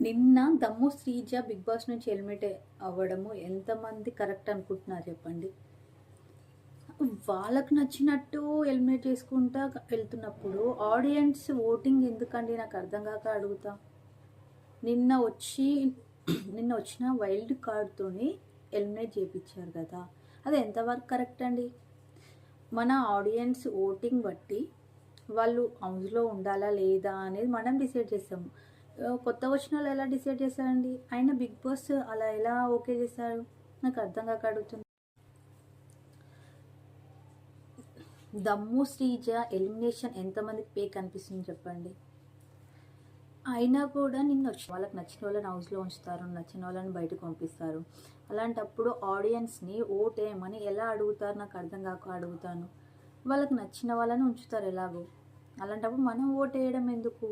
నిన్న దమ్ము Sreeja big boss నుంచి ఎలిమినేట్ అవ్వడము ఎంతమంది కరెక్ట్ అనుకుంటున్నారు చెప్పండి. వాళ్ళకు నచ్చినట్టు ఎలిమినేట్ చేసుకుంటా వెళ్తున్నప్పుడు ఆడియన్స్ ఓటింగ్ ఎందుకండి నాకు అర్థం కాక అడుగుతా. నిన్న వచ్చి నిన్న వచ్చిన వైల్డ్ కార్డ్తోని ఎలిమినేట్ చేయించారు కదా, అది ఎంతవరకు కరెక్ట్ అండి? మన ఆడియన్స్ ఓటింగ్ బట్టి వాళ్ళు హౌస్లో ఉండాలా లేదా అనేది మనం డిసైడ్ చేస్తాము. కొత్త వచ్చిన వాళ్ళు ఎలా డిసైడ్ చేస్తారండి? అయినా బిగ్ బాస్ అలా ఎలా ఓకే చేశారు? నాకు అర్థం కాక అడుగుతుంది. దమ్ము శ్రీజ ఎలిమినేషన్ ఎంతమందికి పేక్ అనిపిస్తుంది చెప్పండి. అయినా కూడా నిన్న వచ్చి వాళ్ళకి నచ్చిన వాళ్ళని హౌస్లో ఉంచుతారు, నచ్చిన వాళ్ళని బయటకు పంపిస్తారు. అలాంటప్పుడు ఆడియన్స్ని ఓటేయమని ఎలా అడుగుతారు? నాకు అర్థం కాక అడుగుతాను. వాళ్ళకి నచ్చిన వాళ్ళని ఉంచుతారు ఎలాగో. అలాంటప్పుడు మనం ఓటేయడం ఎందుకు?